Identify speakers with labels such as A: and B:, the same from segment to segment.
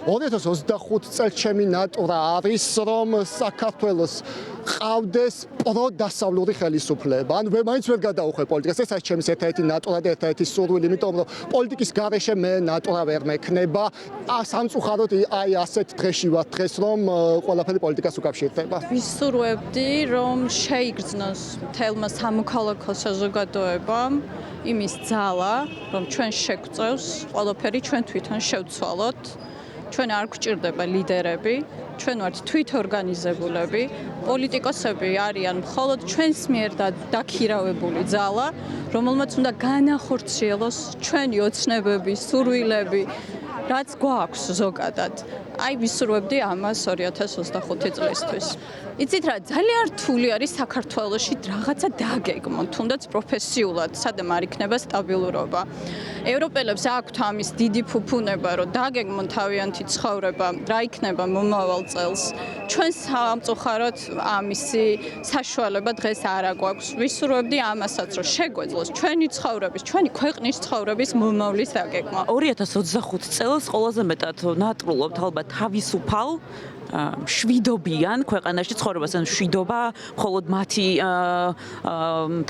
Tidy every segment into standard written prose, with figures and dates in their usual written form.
A: 2025 წელს ჩემი ნატურა არის, რომ საქართველოს ყავდეს პროდასავლური ხელისუფლება. ანუ მაინც ვერ გადაუხე პოლიტიკას. ეს არის ჩემის ერთ-ერთი ნატურა და ერთ-ერთი სურვილი, იმიტომ რომ პოლიტიკის გარეშე მე ნატურა ვერ მექნება. სამწუხაროდ აი ასეთ დღეში ვართ დღეს, რომ ყველაფერი პოლიტიკას უკავშირდება.
B: ვისურვებდი, რომ შეიგრძნოს მთელმა სამოქალაქო საზოგადოებამ იმის ძალა, რომ ჩვენ შეგვწევს ყველაფერი ჩვენ თვითონ შევცვალოთ. ჩვენ არ გვჭირდება ლიდერები, ჩვენ ვართ თვითორგანიზებულები, პოლიტიკოსები არიან მხოლოდ ჩვენს მიერ დაქირავებული ძალა, რომელმაც უნდა განახორციელოს ჩვენი ოცნებები, სურვილები, რაც გვაქვს ზოგადად. აი ვისურვებდი ამას 2025 წლისთვის. იცით რა, ძალიან რთული არის საქართველოში რაღაცა დაგეგმოთ, თუნდაც პროფესიულად, სადამ არ იქნება სტაბილურობა. ევროპელებს აქვთ ამის დიდი ფუფუნება, რომ დაგეგმონ თავიანთი ცხოვრება, რა იქნება მომავალ წელს. ჩვენ სამწუხაროდ ამისი საშუალება დღეს არ აგვაქვს. ვისურვებდი ამასაც, რომ შეგვეძლოს ჩვენი ცხოვრების, ჩვენი ქვეყნის ცხოვრების მომავლის დაგეგმა.
C: 2025 წელს ყველაზე მეტად ნატრულობთ ალბათ თავისუფალ შვიდობიან ქვეყანაში ცხოვრებას, ან შვიდობა მხოლოდ მათი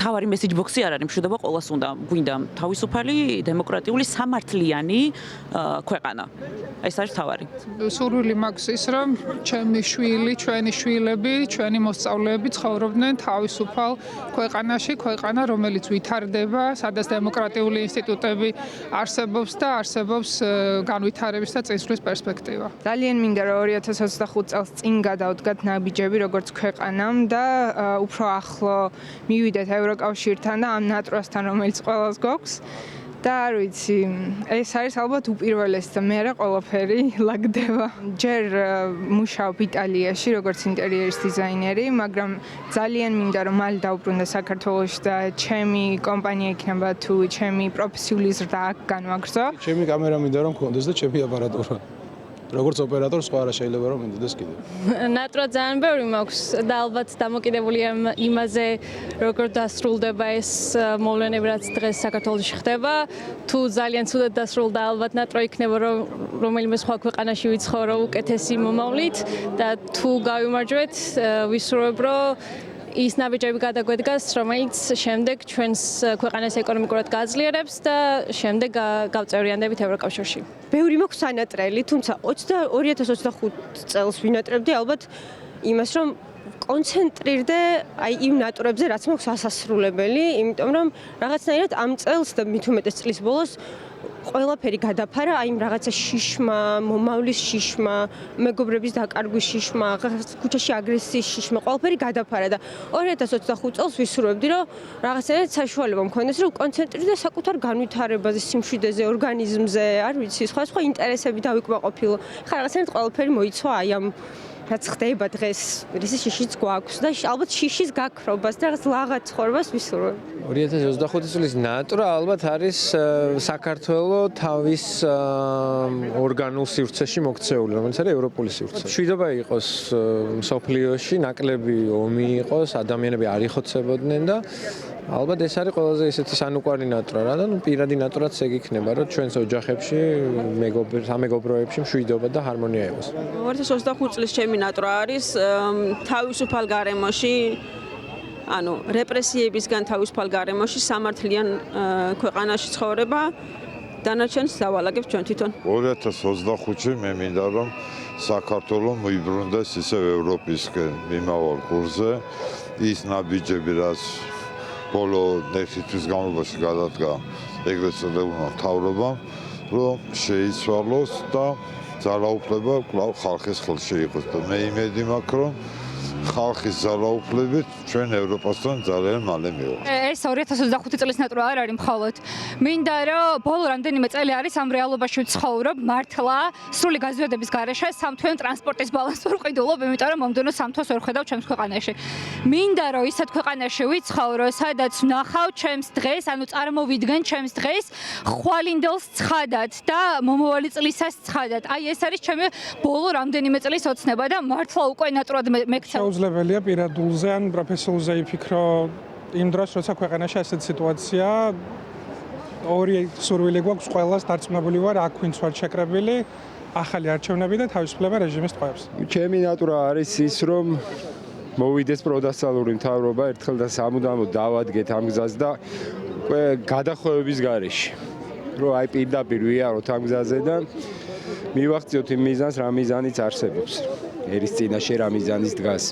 C: თავარი მესიჯ ბოქსი არ არის, მშვიდობა ყველას უნდა გვინდა თავისუფალი, დემოკრატიული, სამართლიანი ქვეყანა. ეს არის თავარი.
D: სურვილი მაქვს ის, რომ ჩემი შვილი, ჩვენი შვილები, ჩვენი მოსწავლეები ცხოვრობდნენ თავისუფალ ქვეყანაში, ქვეყანა, რომელიც ვითარდება, სადაც დემოკრატიული ინსტიტუტები არსებობს და არსებობს განვითარების და წინსვლის პერსპექტივა. ძალიან მინდა რომ 2025 წელს წინ გადავდგათ ნაბიჯები როგორც ქვეყანამ და უფრო ახლო მივიდეთ ევროკავშირთან და ამ ნატრასთან, რომელიც ყველას გვაქვს. და არ ვიცი, ეს არის ალბათ უპირველესი და მერე ყველაფერი ლაგდება. ჯერ მუშაობ იტალიაში როგორც ინტერიერის დიზაინერი, მაგრამ ძალიან მინდა რომ მალე დავბრუნდე საქართველოში და ჩემი კომპანია იქნება თუ ჩემი პროფესიული ზრდა აქ განვაგრძო.
E: ჩემი კამერა მინდა რომ მქონდეს და ჩემი აპარატურა. როგორც ოპერატორს სხვა არა შეიძლება რომ მინდოდეს კიდე.
B: ნატრა ძალიან ბევრი მაქვს და ალბათ დამოკიდებულია იმაზე, როგორ დასრულდება ეს მოვლენები, რაც დღეს საქართველოში ხდება. თუ ძალიან ცუდად დასრულდა, ალბათ ნატრა იქნება რომელიმე სხვა ქვეყანაში ვიცხოვრო უკეთესი მომავლით და თუ გავიმარჯვეთ, ვისურვებ, რომ ის ნაბიჯები გადაგვედგას, რომელიც შემდეგ ჩვენს ქვეყანას ეკონომიკურად გააძლიერებს და შემდეგ გავწევრიანდებით ევროკავშირში.
F: ბევრი მაქვს სანატრელი, თუმცა 2025 წელს ვინატრებდი ალბათ იმას, რომ კონცენტრირდე აი იმ ნატრებზე, რაც მაქვს ასასრულებელი, იმიტომ რომ რაღაცნაირად ამ წელს და მით უმეტეს წლის ბოლოს ყველაფერი გადაფარა აი იმ რაღაცა შიშმა, მომავლის შიშმა, მეგობრების დაკარგვის შიშმა, ქუჩაში აგრესიის შიშმა, ყველაფერი გადაფარა და 2025 წელს ვისურვებდი, რომ რაღაცნაირად საშუალება მქონდეს, რომ კონცენტრირდე საკუთარ განვითარებაზე, სიმშვიდეზე, ორგანიზმზე, არ ვიცი, სხვა ინტერესები დავიკმაყოფილო. ხა რაღაცნაირად ყველაფერი მოიცვა აი ამ რაც ხდება დღეს, რისი შიშიც გვაქვს და ალბათ შიშის გაქრობას და რაღაც ლაღად ცხოვრებას ვისურვებ.
G: 2025 წლის ნატრა ალბათ არის საქართველოს თავის ორგანულ სივრცეში მოქცეული, რომელიც არის ევროპული სივრცე. მშვიდობა იყოს მსოფლიოში, ნაკლები ომი იყოს, ადამიანები არ იხოცებოდნენ და ალბათ ეს არის ყველაზე ისეთი სანუკვარი ნატრა რა და პირადი ნატრაც ეგ იქნება, რომ ჩვენს ოჯახებში, სამეგობროებში მშვიდობა და ჰარმონია იყოს.
C: 2025 წლის ჩემი ნატრა არის თავისუფალ გარემოში, ანუ რეპრესიებისგან თავისუფალ გარემოში სამართლიან ქვეყანაში ცხოვრება, დანარჩენს დავალაგებს ჩვენ თვითონ.
H: 2025-ში მე მინდა რომ საქართველოს მოიბრუნდეს ისევ ევროპისკენ მიმავალ კურსზე, ის ნაბიჯები, რაც ბოლო 1 თვის განმავლობაში გადადგა ეგრეთ წოდებულმა მთავრობამ, რომ შეიცვალოს და ძალაუფლება კვლავ ხალხის ხელში იყოს და მე იმედი მაქვს, რომ ხალხის ძალაუფლებით ჩვენ ევროპასთან ძალიან მალე მივიღებთ.
I: ეს 2025 წლის ნატრა არ არის მხოლოდ. მინდა რომ ბოლო რამდენიმე წელი არის ამ რეალობაში ვცხოვრობ მართლა სრული გაზრდების გარეშე სამთვიან ტრანსპორტის ბალანსს ვერ ვყიდულობ, იმიტომ რომ მომდენო სამთვას ვერ ხედავ ჩემს ქვეყანაში. მინდა რომ ისეთ ქვეყანაში ვიცხოვრო, სადაც ვნახავ ჩემს დღეს, ანუ წარმოვიდგენ ჩემს დღეს, ხვალინდელს ცხადად და მომავალი წლისას ცხადად. აი ეს არის ჩემი ბოლო რამდენიმე წლის ოცნება და მართლა უკვე ნატრად მეკცა.
J: შეუძლებელია პირადულზე ან პროფესიულზე იფიქრო იმ დროს, როცა ქვეყანაში ასეთ სიტუაცია, ორი სურვილი გვაქვს ყველას დარწმუნებული ვარ, აქ ვინც ვარ შეკრებილი, ახალი არჩევნები და თავისუფლება რეჟიმის ტყვეებს.
K: ჩემი ნატურა არის ის, რომ მოვიდეს პროდასალური მთავრობა ერთხელ და სამუდამოდ დავადგეთ ამ გზას და გადახვევების გარეშე. რომ აი პირდაპირ ვიაროთ ამ გზაზე და მივახციოთ იმ მიზანს, რა მიზანიც არსებობს. ერის წინაშე რა მიზანიც დგას.